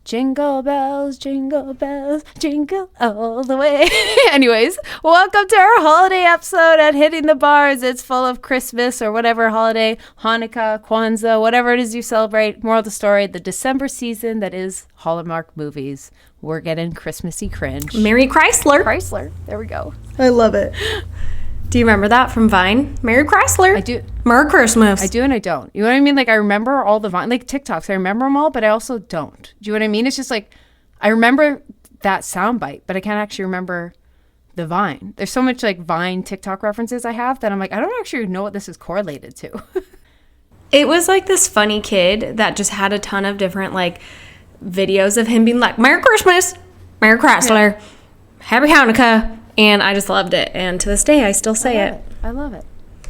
Jingle bells, jingle all the way. Anyways, welcome to our holiday episode at Hitting the Bars. It's full of Christmas or whatever holiday, Hanukkah, Kwanzaa, whatever it is you celebrate. Moral of the story, the December season that is Hallmark movies. We're getting Christmassy cringe. Merry Chrysler. Chrysler. There we go. I love it. Do you remember that from Vine? Merry Chrysler. I do. Merry Christmas. I do and I don't. You know what I mean? Like, I remember all the Vine, like TikToks. I remember them all, but I also don't. Do you know what I mean? It's just like, I remember that soundbite, but I can't actually remember the Vine. There's so much like Vine TikTok references I have that I'm like, I don't actually know what this is correlated to. It was like this funny kid that just had a ton of different like videos of him being like, Merry Christmas, Merry Chrysler, Happy Hanukkah. And I just loved it. And to this day, I still say it. I love it.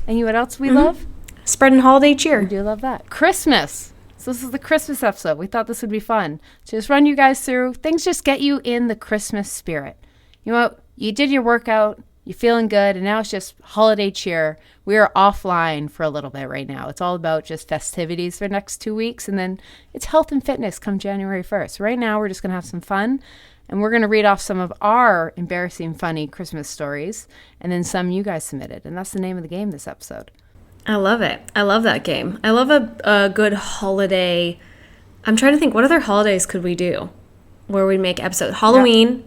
And you know what else we love? Spreading holiday cheer. We do love that. Christmas. So this is the Christmas episode. We thought this would be fun. To just run you guys through. Things just get you in the Christmas spirit. You know what? You did your workout. You're feeling good. And now it's just holiday cheer. We are offline for a little bit right now. It's all about just festivities for the next 2 weeks. And then it's health and fitness come January 1st. Right now, we're just going to have some fun. And we're going to read off some of our embarrassing, funny Christmas stories, and then some you guys submitted. And that's the name of the game this episode. I love it. I love that game. I love a good holiday. I'm trying to think, what other holidays could we do where we make episodes? Halloween,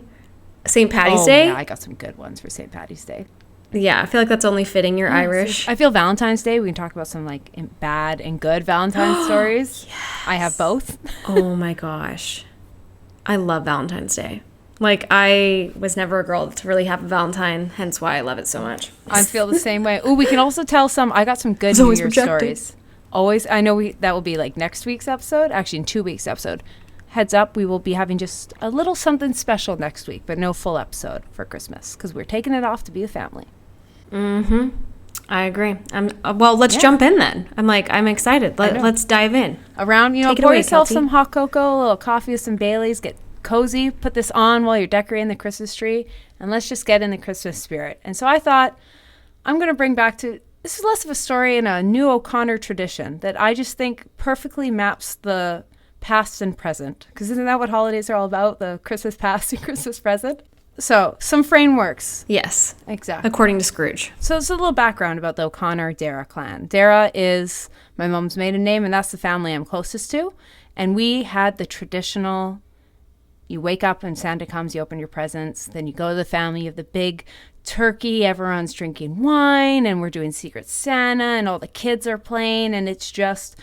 St. Patty's Day. Yeah, I got some good ones for St. Patty's Day. Yeah, I feel like that's only fitting. You're Irish. I feel Valentine's Day, we can talk about some like bad and good Valentine's stories. Yes. I have both. Oh my gosh. I love Valentine's Day. Like, I was never a girl to really have a Valentine, hence why I love it so much. I feel the same way. Oh, we can also tell I got some good New Year's stories. Always, I know that will be like next week's episode, actually in 2 weeks' episode. Heads up, we will be having just a little something special next week, but no full episode for Christmas, because we're taking it off to be a family. Mm-hmm. I agree. Well, let's jump in then. I'm excited. Let's dive in. Around, pour yourself some hot cocoa, a little coffee with some Baileys, get cozy, put this on while you're decorating the Christmas tree, and let's just get in the Christmas spirit. And so I thought, I'm going to bring back to, this is less of a story and a new O'Connor tradition that I just think perfectly maps the past and present. Because isn't that what holidays are all about? The Christmas past and Christmas present? So, some frameworks. Yes. Exactly. According to Scrooge. So, it's a little background about the O'Connor-Dara clan. Dara is my mom's maiden name, and that's the family I'm closest to. And we had the traditional, you wake up and Santa comes, you open your presents, then you go to the family, you have the big turkey, everyone's drinking wine, and we're doing Secret Santa, and all the kids are playing, and it's just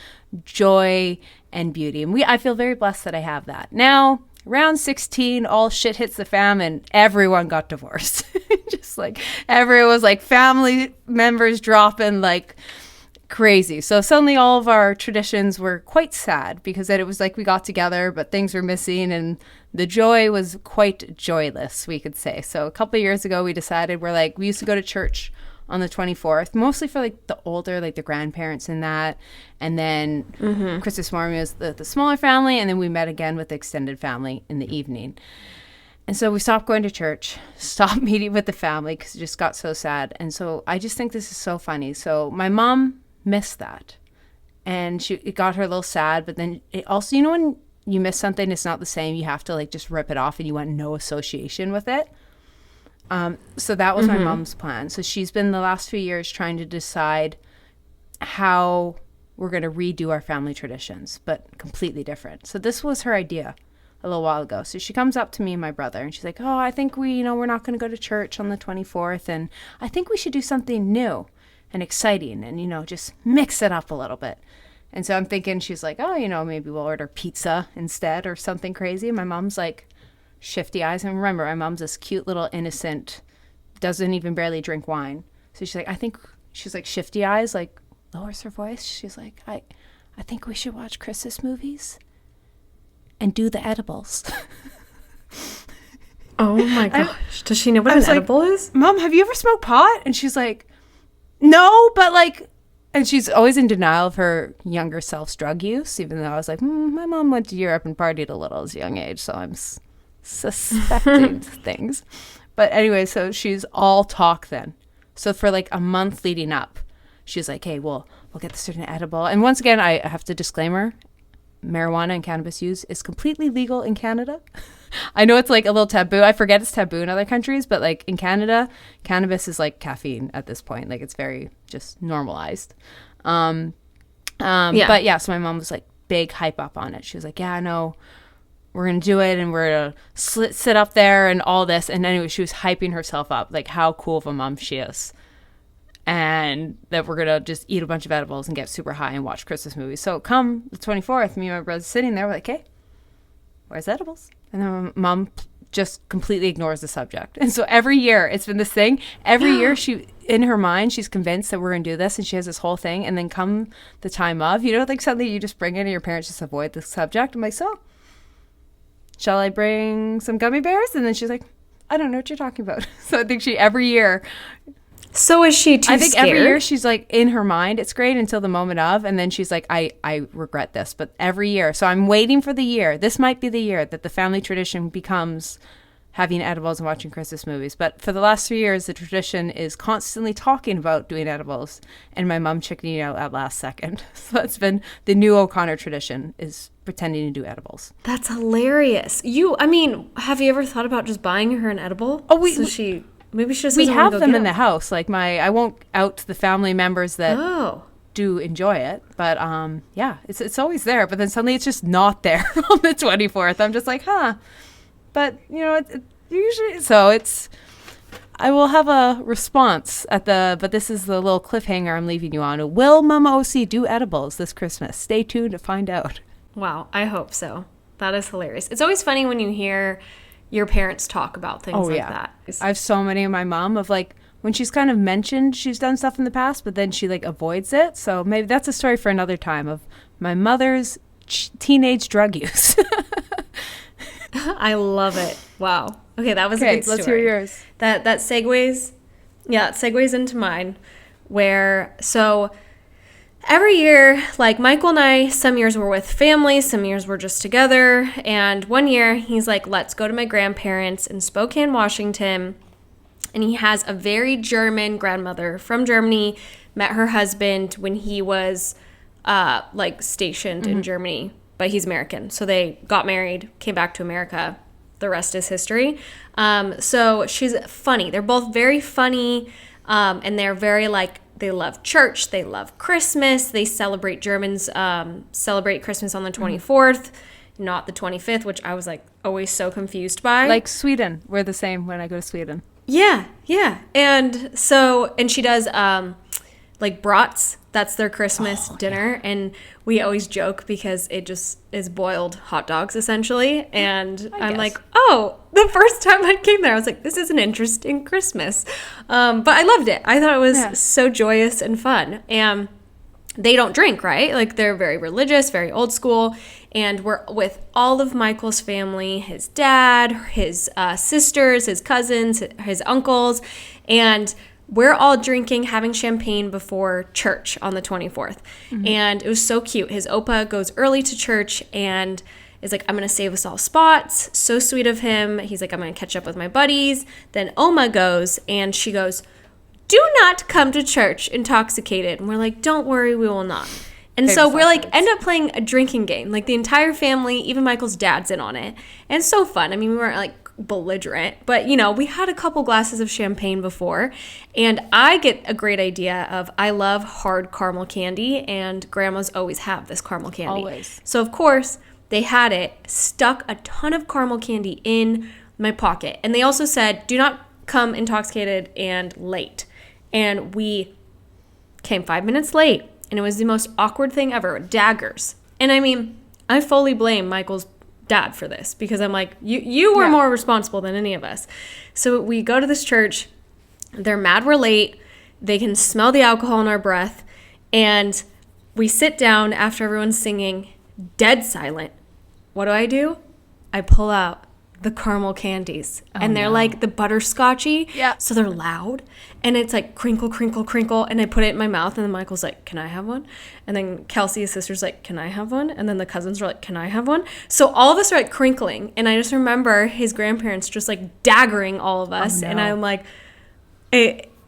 joy and beauty. And I feel very blessed that I have that. Now, around 16, all shit hits the fan and everyone got divorced. Just like everyone was like family members dropping like crazy. So suddenly all of our traditions were quite sad because it was like we got together, but things were missing and the joy was quite joyless, we could say. So a couple of years ago, we decided we used to go to church on the 24th, mostly for like the older, like the grandparents and that. And then Christmas morning was the smaller family. And then we met again with the extended family in the evening. And so we stopped going to church, stopped meeting with the family because it just got so sad. And so I just think this is so funny. So my mom missed that. And it got her a little sad. But then it also, when you miss something, it's not the same. You have to like just rip it off and you want no association with it. So that was my mom's plan. So she's been the last few years trying to decide how we're going to redo our family traditions, but completely different. So this was her idea a little while ago. So she comes up to me and my brother and she's like, oh, I think we're not going to go to church on the 24th. And I think we should do something new and exciting and, just mix it up a little bit. And so I'm thinking, she's like, oh, maybe we'll order pizza instead or something crazy. And my mom's like, shifty eyes. And remember, my mom's this cute little innocent, doesn't even barely drink wine. So she's like, she's like shifty eyes, like lowers her voice. She's like, I think we should watch Christmas movies and do the edibles. Oh my gosh. Does she know what an edible is? Mom, have you ever smoked pot? And she's like, no, but like, and she's always in denial of her younger self's drug use, even though I was like, my mom went to Europe and partied a little at a young age, so I'm suspecting things. But anyway, so she's all talk then. So for like a month leading up, she's like, hey, we'll get this certain edible. And once again, I have to disclaimer, marijuana and cannabis use is completely legal in Canada. I know it's like a little taboo. I forget it's taboo in other countries, but like in Canada, cannabis is like caffeine at this point. Like it's very just normalized. Yeah. But yeah, so my mom was like big hype up on it. She was like, yeah, I know we're going to do it and we're going to sit up there and all this. And anyway, she was hyping herself up, like how cool of a mom she is. And that we're going to just eat a bunch of edibles and get super high and watch Christmas movies. So come the 24th, me and my brother sitting there, we're like, hey, where's edibles? And then my mom just completely ignores the subject. And so every year, it's been this thing. Every year, she, in her mind, she's convinced that we're going to do this. And she has this whole thing. And then come the time of, like something you just bring in and your parents just avoid the subject. I'm like, so, shall I bring some gummy bears? And then she's like, I don't know what you're talking about. So I think she, every year... So is she too I think scared? every year she's like in her mind, it's great until the moment of, and then she's like, I regret this. But every year. So I'm waiting for the year. This might be the year that the family tradition becomes having edibles and watching Christmas movies. But for the last 3 years, the tradition is constantly talking about doing edibles and my mom chickening out at last second. So that's been the new O'Connor tradition, is pretending to do edibles. That's hilarious. Have you ever thought about just buying her an edible? Oh, Maybe she just we doesn't wanna have go them get in the house. Like I won't out to the family members that do enjoy it, but yeah, it's always there. But then suddenly it's just not there on the 24th. I'm just like, huh. But it usually I will have a response but this is the little cliffhanger I'm leaving you on. Will Mama OC do edibles this Christmas? Stay tuned to find out. Wow, I hope so. That is hilarious. It's always funny when you hear your parents talk about things that. I have so many of my mom of like when she's kind of mentioned she's done stuff in the past, but then she like avoids it. So maybe that's a story for another time of my mother's teenage drug use. I love it. Wow. Okay, that was a good story. Let's hear yours. That segues. Yeah, it segues into mine. So every year, like Michael and I, some years we're with family, some years we're just together. And one year he's like, let's go to my grandparents in Spokane, Washington. And he has a very German grandmother from Germany, met her husband when he was stationed in Germany, but he's American. So they got married, came back to America. The rest is history. So she's funny. They're both very funny, and they're very they love church. They love Christmas. They celebrate, Germans celebrate Christmas on the 24th, not the 25th, which I was always so confused by. Like Sweden. We're the same when I go to Sweden. Yeah. And she does brats. That's their Christmas dinner. Yeah. And we always joke because it just is boiled hot dogs essentially. And I'm like, oh, the first time I came there, I was like, this is an interesting Christmas. But I loved it. I thought it was so joyous and fun. And they don't drink, right? Like they're very religious, very old school. And we're with all of Michael's family, his dad, his sisters, his cousins, his uncles. And we're all drinking, having champagne before church on the 24th. Mm-hmm. And it was so cute. His Opa goes early to church and is like, I'm going to save us all spots. So sweet of him. He's like, I'm going to catch up with my buddies. Then Oma goes and she goes, do not come to church intoxicated. And we're like, don't worry, we will not. And so we're end up playing a drinking game. Like the entire family, even Michael's dad's in on it. And it's so fun. I mean, we weren't belligerent, but we had a couple glasses of champagne before, and I get a great idea of I love hard caramel candy, and grandmas always have this caramel candy. Always. So of course they had it, stuck a ton of caramel candy in my pocket, and they also said, do not come intoxicated and late. And we came 5 minutes late, and it was the most awkward thing ever. Daggers. And I mean, I fully blame Michael's dad for this because I'm like, you were more responsible than any of us. So we go to this church. They're mad we're late. They can smell the alcohol in our breath. And we sit down after everyone's singing, dead silent. What do? I pull out the caramel candies. And they're like the butterscotchy. Yeah. So they're loud. And it's like crinkle, crinkle, crinkle. And I put it in my mouth. And then Michael's like, can I have one? And then Keltie, his sister's like, can I have one? And then the cousins are like, can I have one? So all of us are crinkling. And I just remember his grandparents just daggering all of us. Oh, no. And I'm like,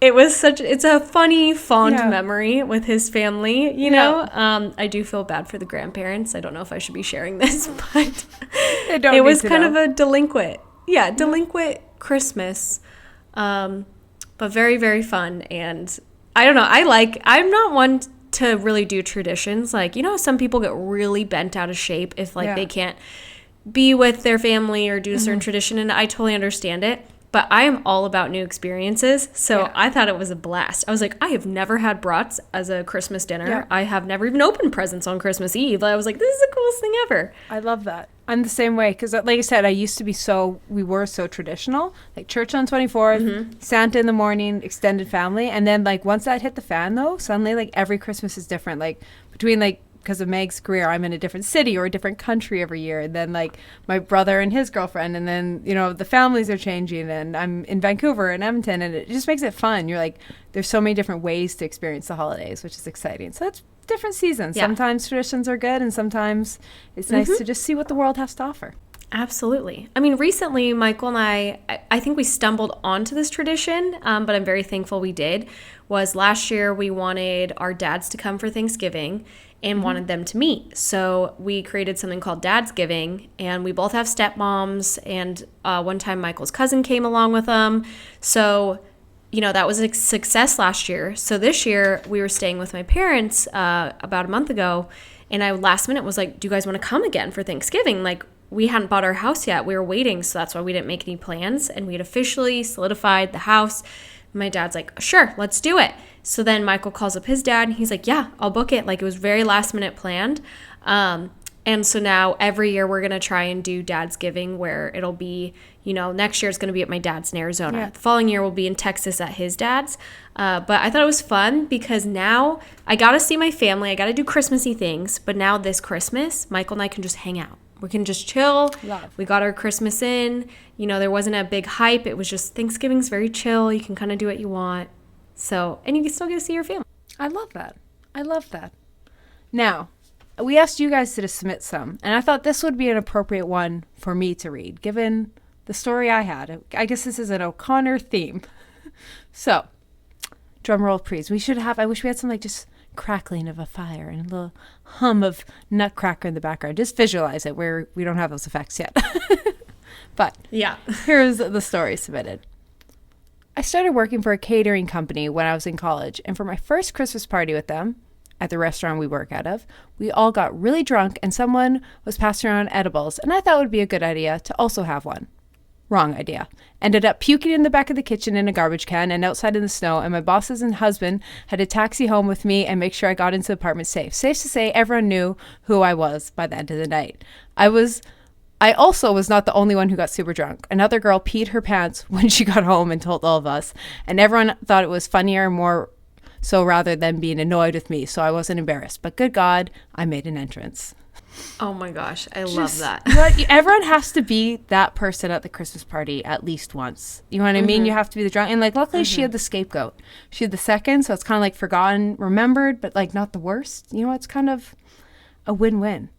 It's a funny, fond Yeah. memory with his family, you know? I do feel bad for the grandparents. I don't know if I should be sharing this, but it was kind of a delinquent Christmas. But very, very fun. And I don't know, I'm not one to really do traditions. Like, you know, some people get really bent out of shape if like they can't be with their family or do a certain tradition, and I totally understand it. But I am all about new experiences, so I thought it was a blast. I was like, I have never had brats as a Christmas dinner. Yeah. I have never even opened presents on Christmas Eve. I was like, this is the coolest thing ever. I love that. I'm the same way, because like I said, we were so traditional. Like church on 24th, Santa in the morning, extended family. And then like once that hit the fan though, suddenly like every Christmas is different. Like between like, because of Meg's career, I'm in a different city or a different country every year. And then like my brother and his girlfriend, and then, you know, the families are changing, and I'm in Vancouver and Edmonton, and it just makes it fun. You're like, there's so many different ways to experience the holidays, which is exciting. So it's different seasons. Yeah. Sometimes traditions are good, and sometimes it's nice to just see what the world has to offer. Absolutely. I mean, recently, Michael and I think we stumbled onto this tradition, but I'm very thankful we did, was last year we wanted our dads to come for Thanksgiving and wanted them to meet. So we created something called Dadsgiving, and we both have stepmoms, and one time Michael's cousin came along with them. So, you know, that was a success last year. So this year we were staying with my parents about a month ago, and I last minute was like, do you guys want to come again for Thanksgiving? Like, we hadn't bought our house yet. We were waiting, so that's why we didn't make any plans, and we had officially solidified the house. My dad's like, sure, let's do it. So then Michael calls up his dad, and he's like, yeah, I'll book it. Like, it was very last minute planned. And so now every year we're going to try and do Dadsgiving, where it'll be, you know, next year it's going to be at my dad's in Arizona. Yeah. The following year will be in Texas at his dad's. But I thought it was fun because now I got to see my family. I got to do Christmassy things. But now this Christmas, Michael and I can just hang out. We can just chill. Love. We got our Christmas in. You know, there wasn't a big hype. It was just Thanksgiving's very chill. You can kind of do what you want. So, and you can still get to see your family. I love that. I love that. Now, we asked you guys to submit some, and I thought this would be an appropriate one for me to read, given the story I had. I guess this is an O'Connor theme. So, drum roll, please. I wish we had some like just crackling of a fire and a little hum of nutcracker in the background. Just visualize it, where we don't have those effects yet. But yeah, here's the story submitted. I started working for a catering company when I was in college, and for my first Christmas party with them, at the restaurant we work out of, we all got really drunk and someone was passing around edibles, and I thought it would be a good idea to also have one. Wrong idea. Ended up puking in the back of the kitchen in a garbage can and outside in the snow, and my bosses and husband had to taxi home with me and make sure I got into the apartment safe. Safe to say, everyone knew who I was by the end of the night. I also was not the only one who got super drunk. Another girl peed her pants when she got home and told all of us, and everyone thought it was funnier and more so rather than being annoyed with me, so I wasn't embarrassed. But good God, I made an entrance. Oh my gosh, I love that. Everyone has to be that person at the Christmas party at least once. You know what I mean? You have to be the drunk. And like, luckily she had the scapegoat. She had the second, so it's kind of like forgotten, remembered, but like not the worst. You know, it's kind of a win-win.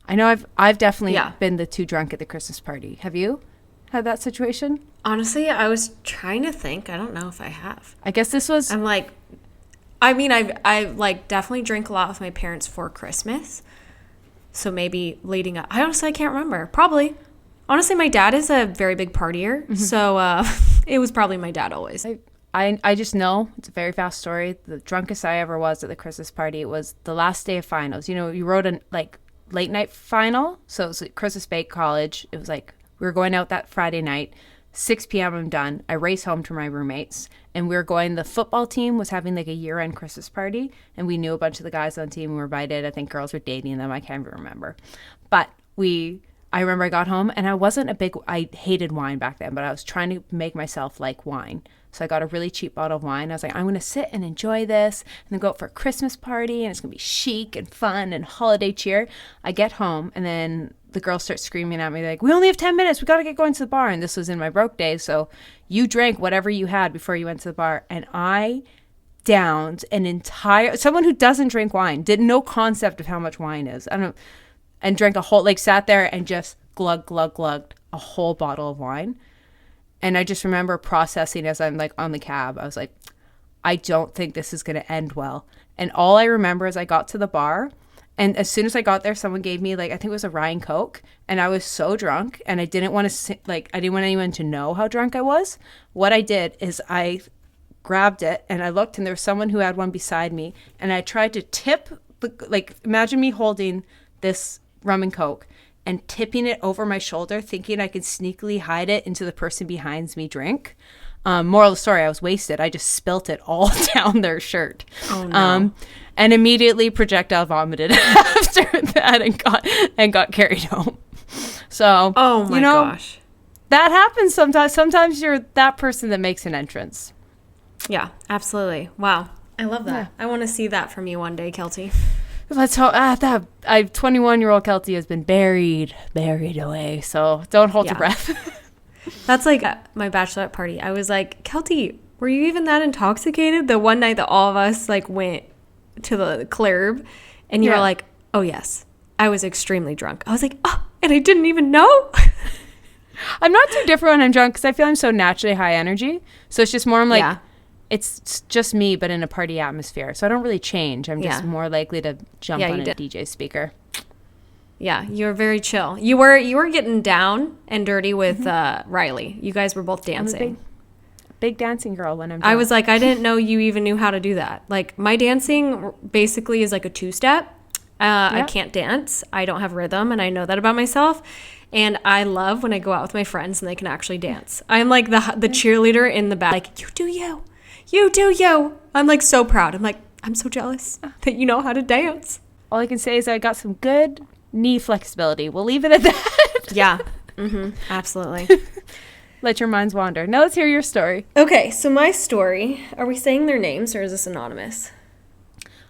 I know I've definitely been the too drunk at the Christmas party. Have you had that situation? Honestly, I was trying to think. I don't know if I have. I guess this was... I'm like... I mean, I like definitely drank a lot with my parents for Christmas. So maybe leading up. I can't remember. Probably. Honestly, my dad is a very big partier. So it was probably my dad always. I just know, it's a very fast story. The drunkest I ever was at the Christmas party, it was the last day of finals. You know, you wrote a like late night final. So it was at Christmas Bake College. It was like we were going out that Friday night. 6 p.m. I'm done. I race home to my roommates, and we were going. The football team was having like a year-end Christmas party, and we knew a bunch of the guys on the team. We were invited. I think girls were dating them. I can't even remember. But I remember I got home, and I hated wine back then, but I was trying to make myself like wine. So I got a really cheap bottle of wine. I was like, I'm going to sit and enjoy this and then go out for a Christmas party, and it's going to be chic and fun and holiday cheer. I get home, and then the girls start screaming at me like, we only have 10 minutes. We got to get going to the bar. And this was in my broke days. So you drank whatever you had before you went to the bar. And I downed someone who doesn't drink wine, did no concept of how much wine is. And drank a whole, like sat there and just glug, glug, glugged a whole bottle of wine. And I just remember processing as I'm like on the cab. I was like, I don't think this is going to end well. And all I remember is I got to the bar, and as soon as I got there, someone gave me like, I think it was a Ryan Coke, and I was so drunk, and I didn't want to I didn't want anyone to know how drunk I was. What I did is I grabbed it and I looked, and there was someone who had one beside me, and I tried to tip imagine me holding this rum and Coke and tipping it over my shoulder, thinking I could sneakily hide it into the person behind me drink. Moral of the story, I was wasted. I just spilt it all down their shirt. Oh, no. And immediately projectile vomited after that and got carried home. So, oh my gosh. That happens sometimes. Sometimes you're that person that makes an entrance. Yeah, absolutely. Wow. I love that. Yeah. I want to see that from you one day, Keltie. Let's hope 21-year-old Keltie has been buried away. So don't hold your breath. That's like my bachelorette party. I was like, Keltie, were you even that intoxicated? The one night that all of us like went to the club, and you were like, oh yes, I was extremely drunk. I was like, oh, and I didn't even know. I'm not too different when I'm drunk because I feel I'm so naturally high energy. So it's just more, I'm like, it's just me, but in a party atmosphere. So I don't really change. I'm just more likely to jump on a DJ speaker. Yeah, you're very chill. You were getting down and dirty with Riley. You guys were both dancing. Big dancing girl when I'm drunk. I was like, I didn't know you even knew how to do that. Like, my dancing basically is like a two-step. I can't dance. I don't have rhythm, and I know that about myself. And I love when I go out with my friends and they can actually dance. I'm like the cheerleader in the back. Like, you do you. You do you. I'm like so proud. I'm like, I'm so jealous that you know how to dance. All I can say is I got some good knee flexibility. We'll leave it at that. Yeah. Absolutely. Let your minds wander. Now let's hear your story. Okay, so my story, are we saying their names or is this anonymous?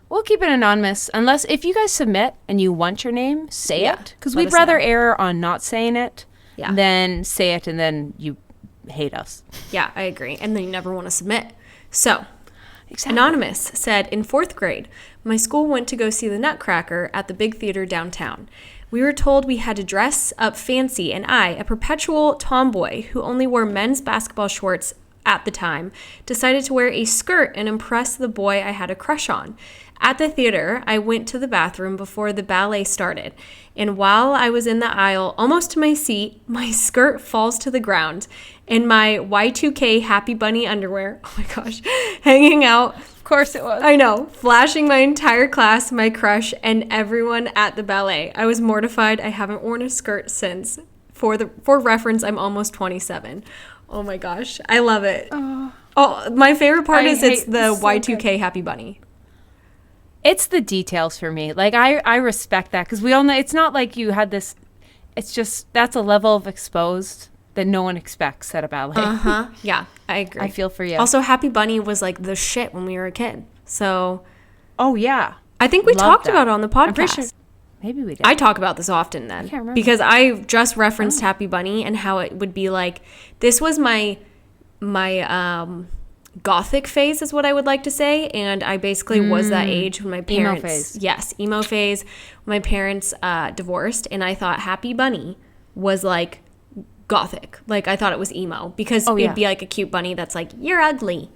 We'll keep it anonymous unless if you guys submit and you want your name, say it. Because we'd rather err on not saying it than say it and then you hate us. Yeah, I agree. And then you never want to submit. So, Anonymous said, in 4th grade, my school went to go see the Nutcracker at the big theater downtown. We were told we had to dress up fancy, and I, a perpetual tomboy who only wore men's basketball shorts at the time, decided to wear a skirt and impress the boy I had a crush on. At the theater, I went to the bathroom before the ballet started, and while I was in the aisle, almost to my seat, my skirt falls to the ground, and my Y2K Happy Bunny underwear, oh my gosh, hanging out. Of course it was. I know, flashing my entire class, my crush, and everyone at the ballet. I was mortified. I haven't worn a skirt since. For reference, I'm almost 27. Oh my gosh, I love it. Oh, my favorite part is it's the Y2K Happy Bunny. It's the details for me. Like, I respect that because we all know it's not like you had this. It's just that's a level of exposed that no one expects at a ballet. Yeah, I agree. I feel for you. Also, Happy Bunny was like the shit when we were a kid. So. Oh, yeah. I think we talked about it on the podcast. I'm pretty sure. Maybe we did. I talk about this often then. I can't remember. Because I just referenced Happy Bunny and how it would be like, this was my gothic phase is what I would like to say. And I basically was that age when my parents. Emo phase. Yes, emo phase. When my parents divorced. And I thought Happy Bunny was like gothic. Like I thought it was emo. Because it'd be like a cute bunny that's like, you're ugly.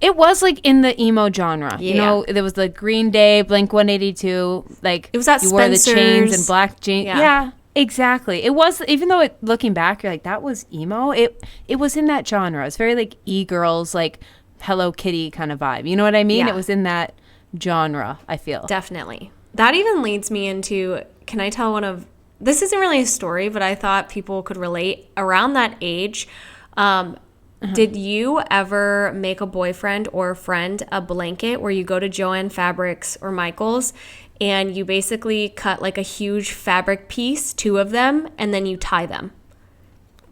It was like in the emo genre. Yeah. You know, there was the Green Day, Blink-182. Like it was that you wore the chains and black jeans. Yeah, exactly. It was, even though looking back, you're like, that was emo. It was in that genre. It's very like e-girls, like Hello Kitty kind of vibe. You know what I mean? It was in that genre, I feel. Definitely. That even leads me into, can I tell this isn't really a story, but I thought people could relate around that age. Did you ever make a boyfriend or a friend a blanket where you go to Joann Fabrics or Michael's and you basically cut like a huge fabric piece, 2 of them, and then you tie them?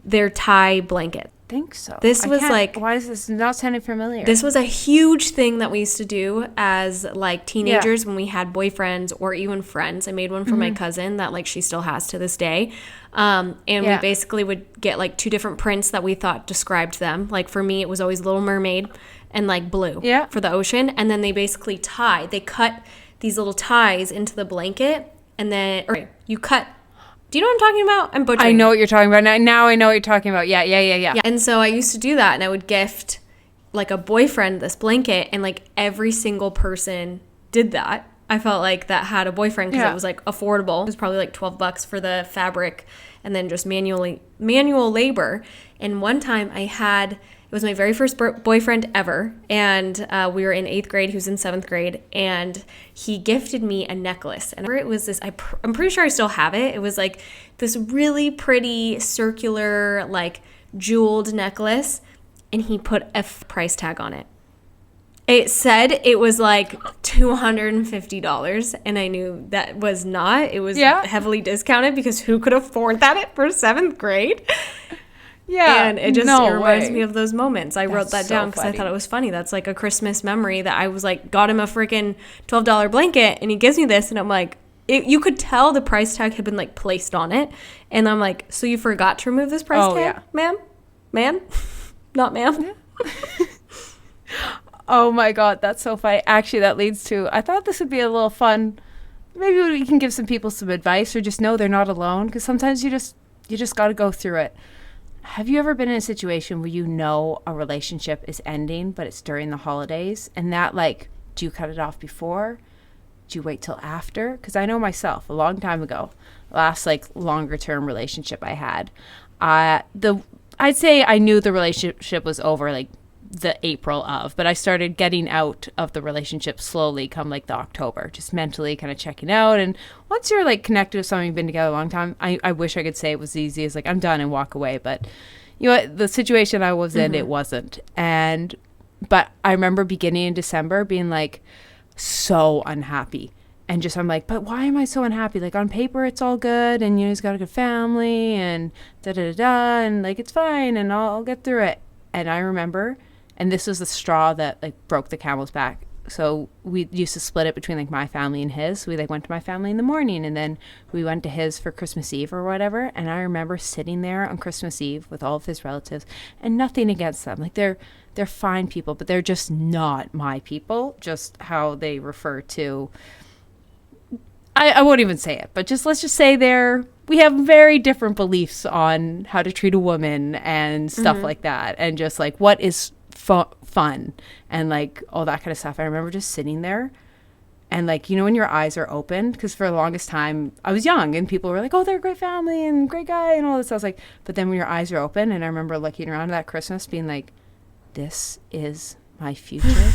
They're tie blankets. I think so. This was like, why is this not sounding familiar? This was a huge thing that we used to do as like teenagers when we had boyfriends or even friends. I made one for my cousin that like she still has to this day. And we basically would get like 2 different prints that we thought described them. Like for me, it was always Little Mermaid and like blue for the ocean. And then they basically they cut these little ties into the blanket and then you cut. Do you know what I'm talking about? I'm butchering. I know what you're talking about. Now I know what you're talking about. Yeah. And so I used to do that and I would gift like a boyfriend this blanket, and like every single person did that. I felt like that had a boyfriend because it was like affordable. It was probably like $12 for the fabric and then just manual labor. And one time it was my very first boyfriend ever. And we were in 8th grade. He was in 7th grade. And he gifted me a necklace. And it was this, I'm pretty sure I still have it. It was like this really pretty circular, like jeweled necklace. And he put a price tag on it. It said it was like $250, and I knew that was not. It was heavily discounted because who could afford that for 7th grade? Yeah, and it reminds me of those moments. I wrote that down because I thought it was funny. That's like a Christmas memory that I was like, got him a freaking $12 blanket, and he gives me this, and I'm like, you could tell the price tag had been like placed on it, and I'm like, so you forgot to remove this price tag, ma'am, not ma'am. Yeah. Oh my God, that's so funny. Actually, that leads to, I thought this would be a little fun. Maybe we can give some people some advice or just know they're not alone, because sometimes you just got to go through it. Have you ever been in a situation where you know a relationship is ending, but it's during the holidays? And that, like, do you cut it off before? Do you wait till after? Because I know myself, a long time ago, last, like, longer term relationship I had, I'd say I knew the relationship was over, like, the April of, but I started getting out of the relationship slowly come like the October, just mentally kind of checking out. And once you're like connected with someone you've been together a long time, I wish I could say it was easy as like I'm done and walk away, but you know what, the situation I was in, it wasn't. But I remember beginning in December being like so unhappy, and just I'm like, but why am I so unhappy? Like on paper it's all good, and you know he's got a good family and and like it's fine and I'll get through it. And I remember, and this was the straw that like broke the camel's back. So we used to split it between like my family and his. We like went to my family in the morning, and then we went to his for Christmas Eve or whatever. And I remember sitting there on Christmas Eve with all of his relatives, and nothing against them. Like they're fine people, but they're just not my people. Just how they refer to, I won't even say it, but just let's just say we have very different beliefs on how to treat a woman and stuff like that, and just like what is fun and like all that kind of stuff. I remember just sitting there and like, you know, when your eyes are open, because for the longest time I was young and people were like, oh, they're a great family and great guy and all this. I was like, but then when your eyes are open, and I remember looking around that Christmas being like, this is my future.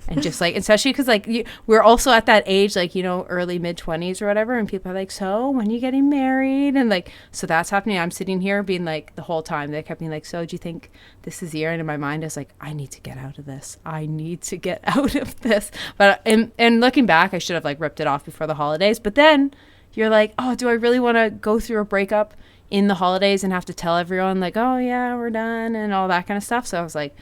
And just like, especially because like we're also at that age, like, you know, early mid-20s or whatever, and people are like, so when are you getting married? And like, so that's happening. I'm sitting here being like, the whole time they kept being like, so do you think this is the year? And in my mind I was like, I need to get out of this. But and looking back, I should have like ripped it off before the holidays. But then you're like, oh, do I really want to go through a breakup in the holidays and have to tell everyone like, oh yeah, we're done and all that kind of stuff? So I was like,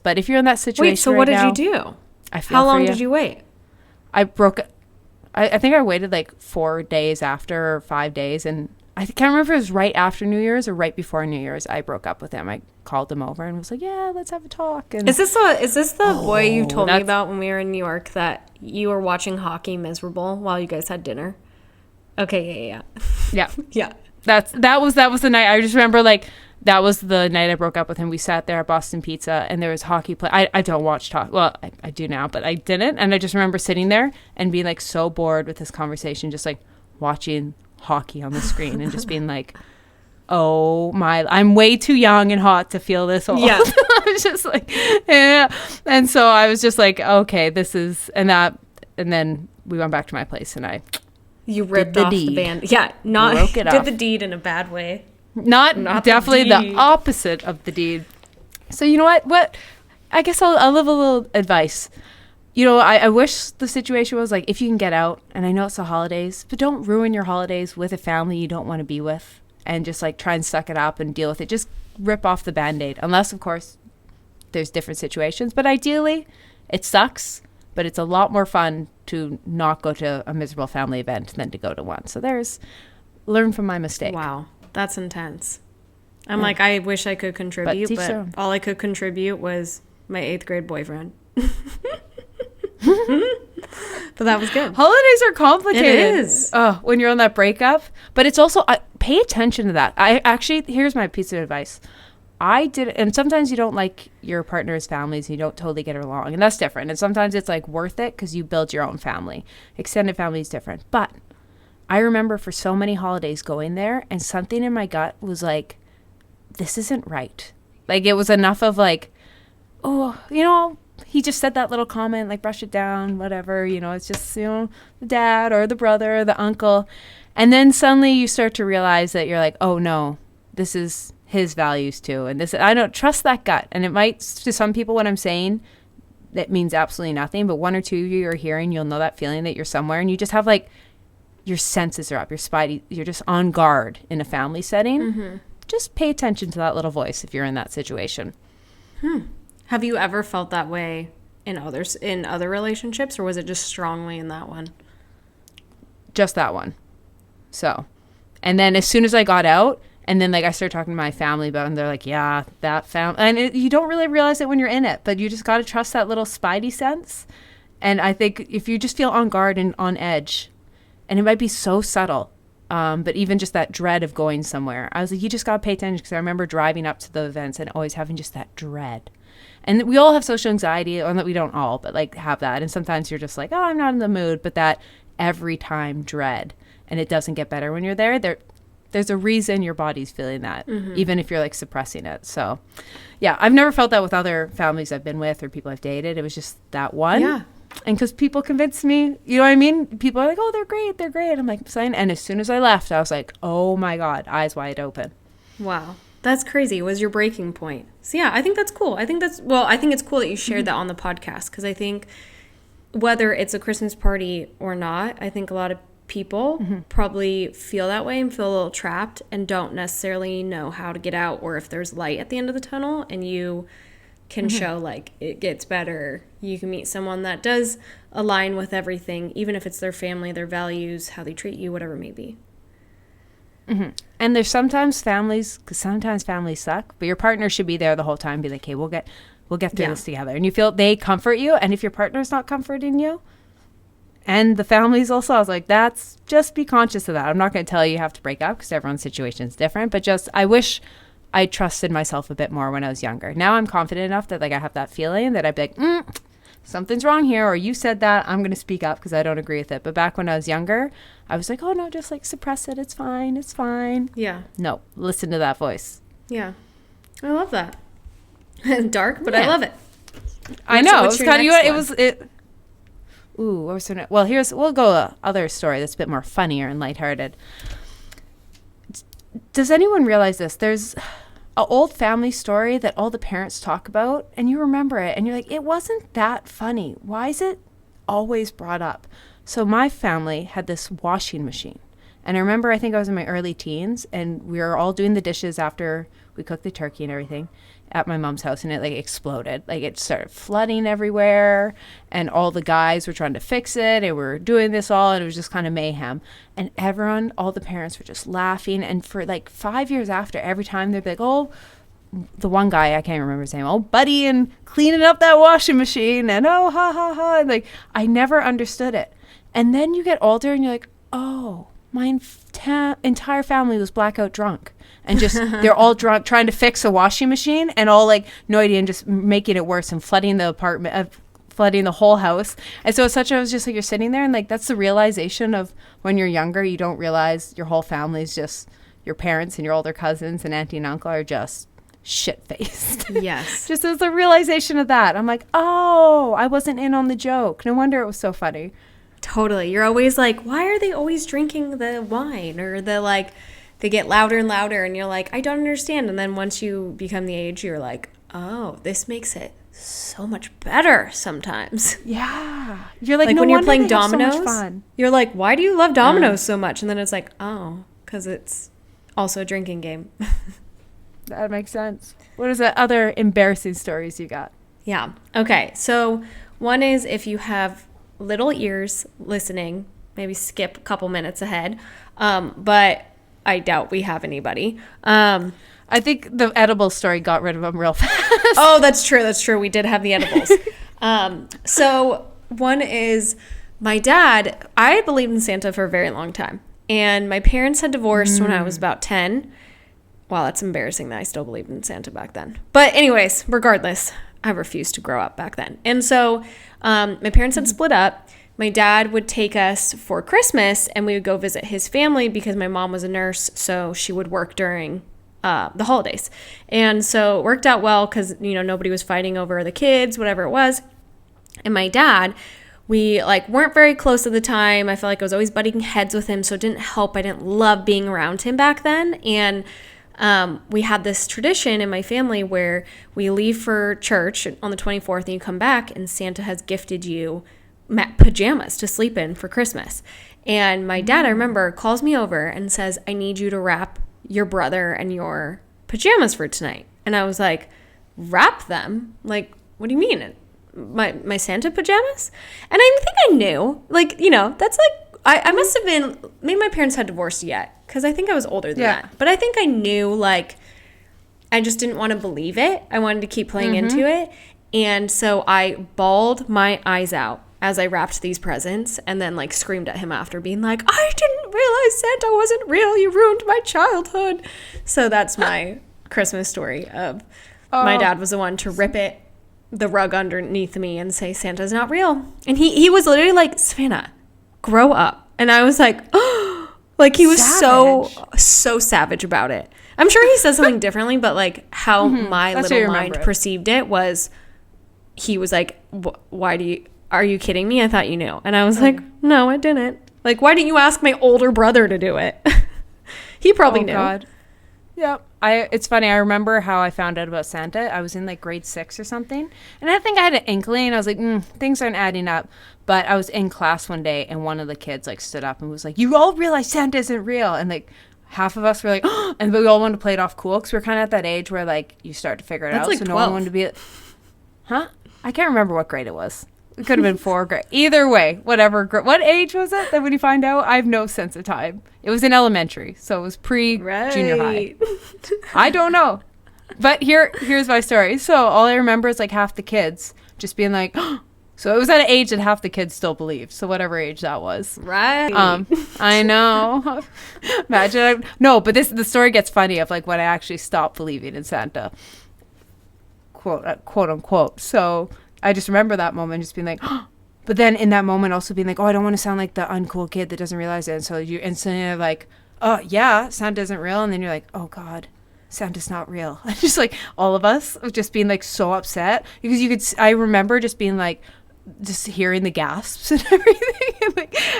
but if you're in that situation, wait, so what did you do? How long did you wait? I think I waited like 4 days after, or 5 days, and I can't remember if it was right after New Year's or right before New Year's. I broke up with him. I called him over and was like, yeah, let's have a talk. And is this the boy you told me about when we were in New York, that you were watching hockey miserable while you guys had dinner? Okay, yeah. Yeah. That was the night. I just remember like that was the night I broke up with him. We sat there at Boston Pizza, and there was hockey play. I don't watch talk. Well, I do now, but I didn't. And I just remember sitting there and being like so bored with this conversation, just like watching hockey on the screen and just being like, oh my, I'm way too young and hot to feel this old. Yeah. I was just like, yeah. And so I was just like, okay, this is, and then we went back to my place, and you ripped off the band. Yeah, broke it off. Did the deed in a bad way. Not definitely the opposite of the deed. So you know what I guess I'll live a little advice. You know, I wish the situation was like, if you can get out, and I know it's the holidays, but don't ruin your holidays with a family you don't want to be with, and just like try and suck it up and deal with it. Just rip off the Band-Aid, unless of course there's different situations. But ideally it sucks, but it's a lot more fun to not go to a miserable family event than to go to one. So learn from my mistake. Wow. That's intense. I'm like, I wish I could contribute, but all I could contribute was my 8th grade boyfriend. But that was good. Holidays are complicated. It is. Oh, when you're on that breakup. But it's also, pay attention to that. Here's my piece of advice. I did, and sometimes you don't like your partner's families, and you don't totally get along, and that's different. And sometimes it's like worth it because you build your own family. Extended family is different. But I remember for so many holidays going there, and something in my gut was like, this isn't right. Like, it was enough of like, oh, you know, he just said that little comment, like, brush it down, whatever, you know, it's just, you know, the dad or the brother or the uncle. And then suddenly you start to realize that you're like, oh no, this is his values too. And this, I don't trust that gut. And it might, to some people, what I'm saying, that means absolutely nothing. But one or two of you are hearing, you'll know that feeling that you're somewhere and you just have like, your senses are up, your spidey, you're just on guard in a family setting. Mm-hmm. Just pay attention to that little voice if you're in that situation. Have you ever felt that way in other relationships, or was it just strongly in that one? Just that one. So, and then as soon as I got out, and then like I started talking to my family about it, and they're like, yeah, that family. And you don't really realize it when you're in it, but you just got to trust that little spidey sense. And I think if you just feel on guard and on edge, and it might be so subtle, but even just that dread of going somewhere, I was like, you just got to pay attention, because I remember driving up to the events and always having just that dread. And we all have social anxiety, or that we don't all, but like have that. And sometimes you're just like, oh, I'm not in the mood, but that every time dread, and it doesn't get better when you're there. There's a reason your body's feeling that, even if you're like suppressing it. So yeah, I've never felt that with other families I've been with or people I've dated. It was just that one. Yeah. And because people convinced me, you know what I mean? People are like, oh, they're great. I'm like, fine. And as soon as I left, I was like, oh my God, eyes wide open. Wow. That's crazy. Was your breaking point. So yeah, I think that's cool. I think it's cool that you shared that on the podcast, because I think whether it's a Christmas party or not, I think a lot of people probably feel that way and feel a little trapped and don't necessarily know how to get out, or if there's light at the end of the tunnel and you can show like it gets better. You can meet someone that does align with everything, even if it's their family, their values, how they treat you, whatever it may be. And there's sometimes families, because sometimes families suck, but your partner should be there the whole time, be like, hey, we'll get through this together. And you feel they comfort you. And if your partner's not comforting you, and the families also, I was like, just be conscious of that. I'm not going to tell you have to break up, because everyone's situation is different, but just, I wish I trusted myself a bit more when I was younger. Now I'm confident enough that like I have that feeling that I'd be like, something's wrong here, or you said that, I'm going to speak up because I don't agree with it. But back when I was younger, I was like, oh no, just like suppress it. It's fine. Yeah. No, listen to that voice. Yeah. I love that. Dark, but I love it. I know. It was kind of, ooh, what was her name? Well, we'll go other story that's a bit more funnier and lighthearted. Does anyone realize this? There's an old family story that all the parents talk about, and you remember it, and you're like, it wasn't that funny. Why is it always brought up? So my family had this washing machine, and I remember, I think I was in my early teens, and we were all doing the dishes after we cooked the turkey and everything at my mom's house, and it like exploded. Like it started flooding everywhere, and all the guys were trying to fix it, and we were doing this all, and it was just kind of mayhem. And everyone, all the parents were just laughing. And for like 5 years after, every time they'd be like, oh, the one guy, I can't remember his name, oh, buddy, and cleaning up that washing machine, and oh, ha, ha, ha. And like, I never understood it. And then you get older, and you're like, oh, my entire family was blackout drunk. And just, they're all drunk trying to fix a washing machine, and all like no idea, and just making it worse and flooding the apartment, flooding the whole house. And so it was just like, you're sitting there, and like, that's the realization of when you're younger, you don't realize your whole family is just your parents and your older cousins and auntie and uncle are just shit-faced. Yes. Just as a realization of that. I'm like, oh, I wasn't in on the joke. No wonder it was so funny. Totally. You're always like, why are they always drinking the wine? Or the like, they get louder and louder, and you're like, I don't understand. And then once you become the age, you're like, oh, this makes it so much better sometimes. Yeah. You're like, no when you're playing dominoes, so much fun. You're like, why do you love dominoes so much? And then it's like, oh, because it's also a drinking game. That makes sense. What is the other embarrassing stories you got? Yeah. Okay. So one is, if you have little ears listening, maybe skip a couple minutes ahead. But I doubt we have anybody. I think the edible story got rid of them real fast. Oh, that's true. We did have the edibles. So one is, my dad, I believed in Santa for a very long time. And my parents had divorced when I was about 10. Wow, that's embarrassing that I still believed in Santa back then. But anyways, regardless, I refused to grow up back then. And so my parents had split up. My dad would take us for Christmas, and we would go visit his family because my mom was a nurse, so she would work during the holidays. And so it worked out well because, nobody was fighting over the kids, whatever it was. And my dad, we weren't very close at the time. I felt like I was always butting heads with him, so it didn't help. I didn't love being around him back then. And we had this tradition in my family where we leave for church on the 24th and you come back and Santa has gifted you pajamas to sleep in for Christmas. And my dad, I remember, calls me over and says, I need you to wrap your brother and your pajamas for tonight. And I was like, wrap them? Like, what do you mean? My Santa pajamas? And I think I knew, that's I must have been, maybe my parents had divorced yet, because I think I was older than that. But I think I knew, I just didn't want to believe it. I wanted to keep playing into it. And so I bawled my eyes out as I wrapped these presents and then, screamed at him after, being like, I didn't realize Santa wasn't real. You ruined my childhood. So that's my Christmas story of my dad was the one to rip the rug underneath me and say, Santa's not real. And he was literally like, Savannah, grow up. And I was like, oh, he was so savage about it. I'm sure he said something differently, but how my little mind perceived it was, he was like, are you kidding me? I thought you knew. And I was like, no, I didn't. Why didn't you ask my older brother to do it? He probably knew. God. Yep. It's funny. I remember how I found out about Santa. I was in grade 6 or something. And I think I had an inkling. I was like, things aren't adding up. But I was in class one day and one of the kids stood up and was like, you all realize Santa isn't real. And half of us were like, oh, and we all wanted to play it off cool because we're kind of at that age where you start to figure it out. So 12. no one wanted to be, huh? I can't remember what grade it was. It could have been 4 grade. Either way, whatever. What age was it that when you find out? I have no sense of time. It was in elementary, so it was pre-junior high. I don't know. But here's my story. So all I remember is half the kids just being like, oh. So it was at an age that half the kids still believed. So whatever age that was. Right. I know. Imagine. No, but the story gets funny of when I actually stopped believing in Santa. Quote unquote. So I just remember that moment just being like, oh. But then in that moment also being like, oh, I don't want to sound like the uncool kid that doesn't realize it. And so you instantly are like, oh, yeah, Santa isn't real. And then you're like, oh, God, Santa's not real. And just all of us just being so upset because I remember just being just hearing the gasps and everything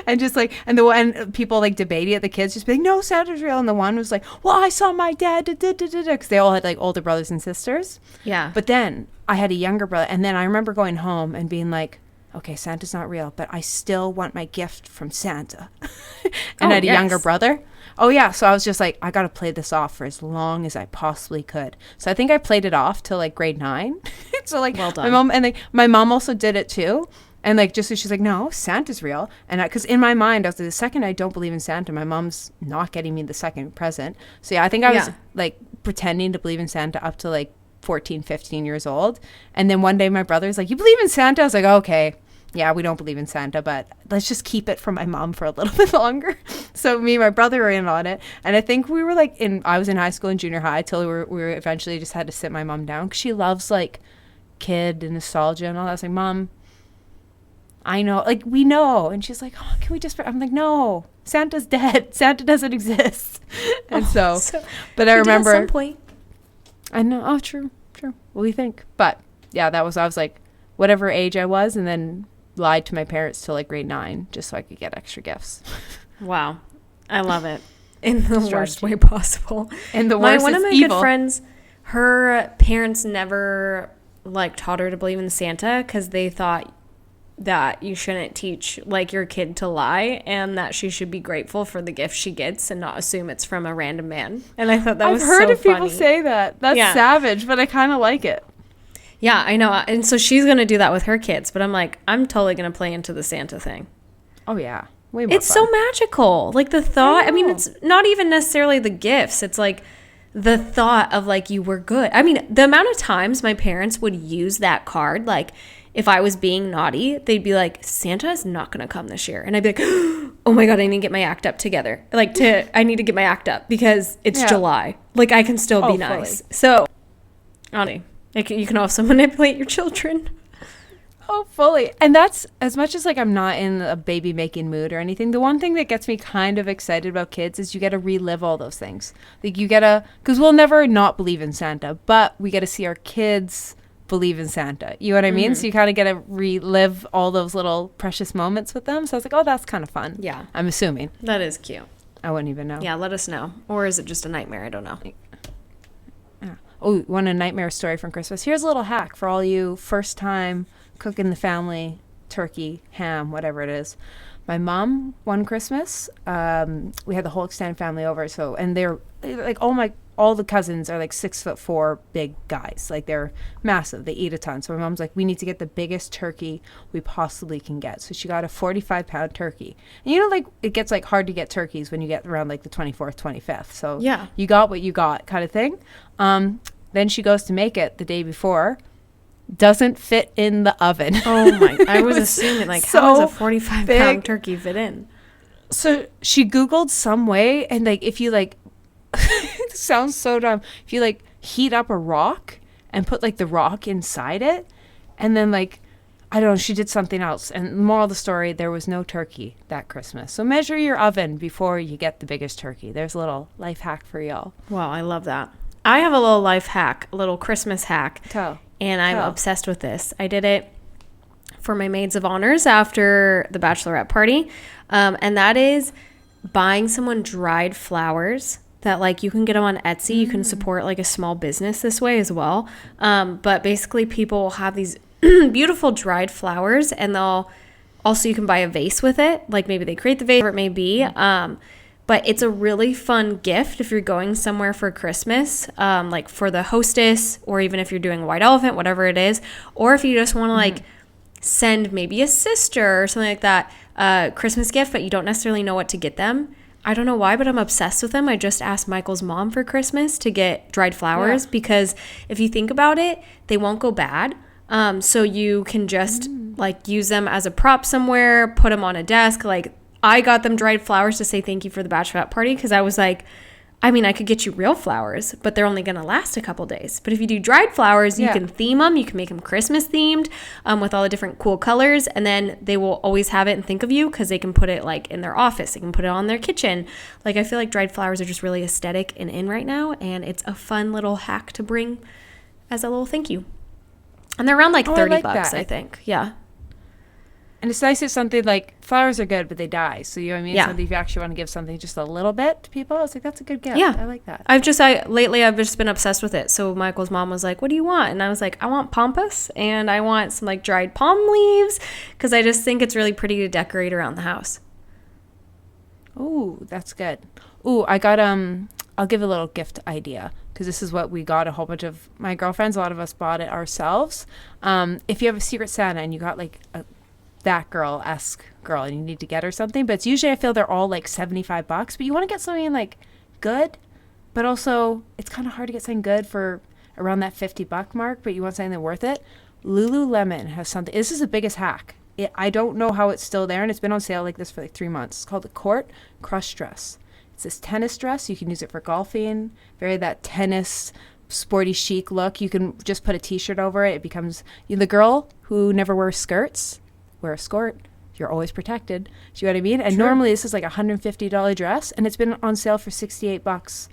and people debating at the kids just being no, Santa's real. And the one was like, well, I saw my dad because they all had older brothers and sisters. Yeah. But then I had a younger brother, and then I remember going home and being like, okay, Santa's not real, but I still want my gift from Santa. And I had a younger brother. Oh yeah, so I was just I got to play this off for as long as I possibly could. So I think I played it off till grade 9. So well done. My mom and my mom also did it too. And just so she's like, no, Santa's real. And because in my mind, I was the second I don't believe in Santa, my mom's not getting me the second present. So yeah, I think I was pretending to believe in Santa up to 14, 15 years old. And then one day my brother's like, you believe in Santa? I was like, okay. Yeah, we don't believe in Santa, but let's just keep it from my mom for a little bit longer. So me and my brother were in on it. And I think we were I was in high school and junior high till we were eventually just had to sit my mom down because she loves kid and nostalgia and all that. I was like, Mom, I know, we know. And she's like, oh, can we just, I'm like, no, Santa's dead. Santa doesn't exist. And but I remember. At some point. I know. Oh, true. What do you think? But yeah, I was whatever age I was, and then lied to my parents till grade 9 just so I could get extra gifts. Wow. I love it. In the worst way possible. In the worst, one of my evil. good friends, her parents never taught her to believe in Santa because they thought that you shouldn't teach your kid to lie and that she should be grateful for the gift she gets and not assume it's from a random man. And I thought that was so funny. I've heard of people say that. That's savage, but I kind of like it. Yeah, I know. And so she's going to do that with her kids. But I'm I'm totally going to play into the Santa thing. Oh, yeah. Way more It's fun. So magical. The thought, I mean, it's not even necessarily the gifts. It's the thought of you were good. I mean, the amount of times my parents would use that card, if I was being naughty, they'd be like, Santa is not going to come this year. And I'd be like, oh my God, I need to get my act up together. I need to get my act up because it's July. Like, I can still be nice. Fully. So, honey, you can also manipulate your children. Oh, fully. And that's, as much as like I'm not in a baby making mood or anything, the one thing that gets me kind of excited about kids is you get to relive all those things. Like you get to, because we'll never not believe in Santa, but we get to see our kids believe in Santa. You know what I mean? So you kind of get to relive all those little precious moments with them. So I was like, oh, that's kind of fun. Yeah. I'm assuming. That is cute. I wouldn't even know. Yeah, let us know. Or is it just a nightmare? I don't know. Yeah. Oh, want a nightmare story from Christmas? Here's a little hack for all you first time cooking the family turkey, ham, whatever it is. My mom, one Christmas, we had the whole extended family over. So, and they're like, all the cousins are like 6'4" big guys. Like they're massive. They eat a ton. So my mom's like, we need to get the biggest turkey we possibly can get. So she got a 45-pound turkey. And you know, like it gets like hard to get turkeys when you get around like the 24th, 25th. So yeah, you got what you got kind of thing. Then she goes to make it the day before. Doesn't fit in the oven. Oh my, I was assuming like so how does a 45-pound turkey fit in? So she Googled some way, and like if you like it sounds so dumb. If you like heat up a rock and put like the rock inside it, and then like I don't know, she did something else. And the moral of the story, there was no turkey that Christmas. So measure your oven before you get the biggest turkey. There's a little life hack for y'all. Wow, I love that. I have a little life hack, a little Christmas hack. Tell. And I'm obsessed with this. I did it for my maids of honors after the bachelorette party. And that is buying someone dried flowers that like you can get them on Etsy. You can support like a small business this way as well. But basically people will have these beautiful dried flowers, and they'll also, you can buy a vase with it. Like maybe they create the vase, whatever it may be. But it's a really fun gift if you're going somewhere for Christmas, like for the hostess, or even if you're doing a white elephant, whatever it is. Or if you just want to like send maybe a sister or something like that, Christmas gift, but you don't necessarily know what to get them. I don't know why, but I'm obsessed with them. I just asked Michael's mom for Christmas to get dried flowers because if you think about it, they won't go bad. So you can just like use them as a prop somewhere, put them on a desk, like I got them dried flowers to say thank you for the bachelorette party because I was like, I mean, I could get you real flowers, but they're only going to last a couple days. But if you do dried flowers, you can theme them. You can make them Christmas themed with all the different cool colors. And then they will always have it and think of you because they can put it like in their office. They can put it on their kitchen. Like I feel like dried flowers are just really aesthetic and in right now. And it's a fun little hack to bring as a little thank you. And they're around like $30, I think. Yeah. And it's nice. It's something like flowers are good, but they die. So you know what I mean? Yeah. Something if you actually want to give something just a little bit to people, I was like, that's a good gift. Yeah. I like that. Lately I've just been obsessed with it. So Michael's mom was like, what do you want? And I was like, I want pampas and I want some like dried palm leaves because I just think it's really pretty to decorate around the house. Ooh, that's good. Ooh, I got, I'll give a little gift idea because this is what we got a whole bunch of my girlfriends. A lot of us bought it ourselves. If you have a Secret Santa and you got like that girl-esque girl and you need to get her something, but it's usually I feel they're all like $75, but you want to get something like good, but also it's kind of hard to get something good for around that $50 mark, but you want something that's worth it. Lululemon has something. This is the biggest hack. I don't know how it's still there, and it's been on sale like this for like 3 months. It's called the Court Crush Dress. It's this tennis dress. You can use it for golfing, very that tennis sporty chic look. You can just put a t-shirt over it. It becomes the girl who never wears skirts. Wear a skirt, you're always protected. Do you know what I mean? And normally this is like a $150 dress, and it's been on sale for $68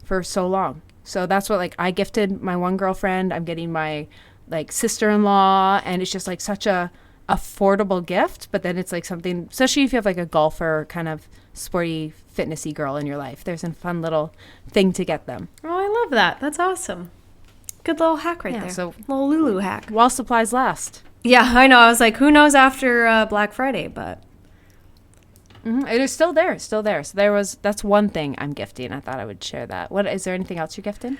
for so long. So that's what like I gifted my one girlfriend. I'm getting my like sister-in-law, and it's just like such a affordable gift. But then it's like something, especially if you have like a golfer kind of sporty fitnessy girl in your life. There's a fun little thing to get them. Oh, I love that. That's awesome. Good little hack right there. So little Lulu hack. While supplies last. Yeah, I know. I was like, who knows after Black Friday, but it is still there. So that's one thing I'm gifting. I thought I would share that. What is there anything else you're gifting?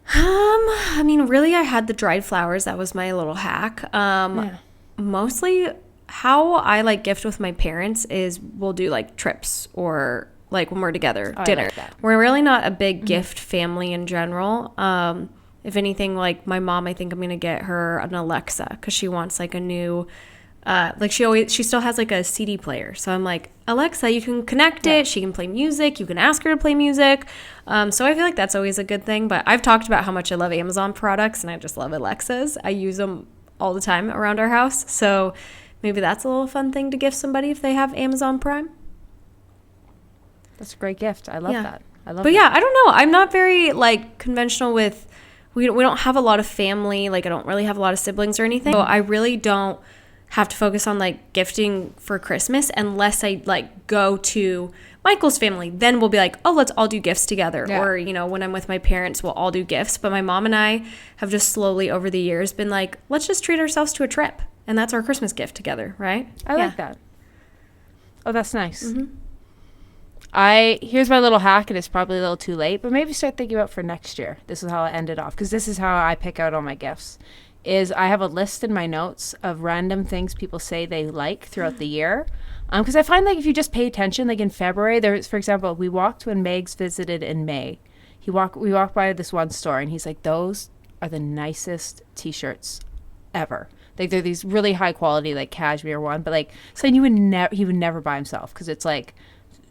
I mean, really, I had the dried flowers. That was my little hack. Mostly how I like gift with my parents is we'll do like trips or like when we're together, dinner. I like that. We're really not a big gift family in general. If anything, like my mom, I think I'm going to get her an Alexa because she wants like a new, like she still has like a CD player. So I'm like, Alexa, you can connect it. She can play music. You can ask her to play music. So I feel like that's always a good thing. But I've talked about how much I love Amazon products, and I just love Alexas. I use them all the time around our house. So maybe that's a little fun thing to gift somebody if they have Amazon Prime. That's a great gift. I love that. But yeah, I don't know. I'm not very like conventional with, we don't have a lot of family. Like I don't really have a lot of siblings or anything. So I really don't have to focus on like gifting for Christmas unless I like go to Michael's family. Then we'll be like, oh, let's all do gifts together. Yeah. Or, you know, when I'm with my parents, we'll all do gifts. But my mom and I have just slowly over the years been like, let's just treat ourselves to a trip. And that's our Christmas gift together, right? I like that. Oh, that's nice. Here's my little hack, and it's probably a little too late, but maybe start thinking about for next year. This is how I ended off, because this is how I pick out all my gifts. Is I have a list in my notes of random things people say they like throughout the year. Because I find like if you just pay attention, like in February, there's, for example, we walked when Megs visited in May. We walked by this one store, and he's like, those are the nicest T-shirts ever. Like they're these really high quality, like cashmere one, but like something he would never buy himself because it's like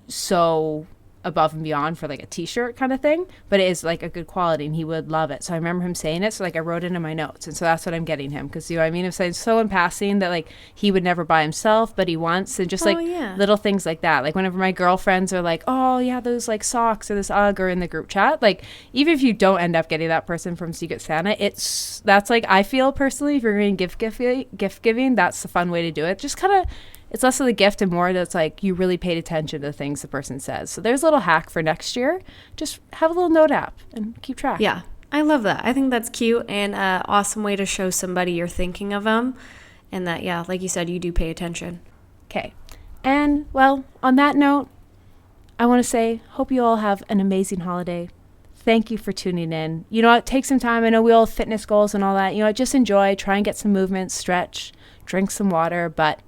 so above and beyond for like a T-shirt kind of thing, but it is like a good quality and he would love it. So I remember him saying it, so like I wrote it in my notes, and so that's what I'm getting him, because you know what I mean, I'm saying so in passing that like he would never buy himself but he wants, and just little things like that. Like whenever my girlfriends are like, oh yeah, those like socks or this UGG or in the group chat, like even if you don't end up getting that person from Secret Santa, that's like, I feel personally, if you're going gift giving, that's the fun way to do it. Just kind of, it's less of the gift and more that's like you really paid attention to the things the person says. So there's a little hack for next year. Just have a little note app and keep track. Yeah, I love that. I think that's cute and an awesome way to show somebody you're thinking of them. And that, yeah, like you said, you do pay attention. Okay. And, well, on that note, I want to say, hope you all have an amazing holiday. Thank you for tuning in. You know what? Take some time. I know we all have fitness goals and all that. You know what? Just enjoy. Try and get some movement, stretch, drink some water, but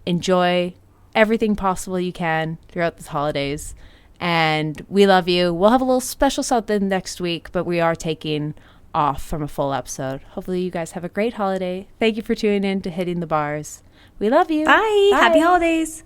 enjoy everything possible you can throughout the holidays. And we love you. We'll have a little special something next week, but we are taking off from a full episode. Hopefully you guys have a great holiday. Thank you for tuning in to Hitting the Bars. We love you. Bye. Happy holidays.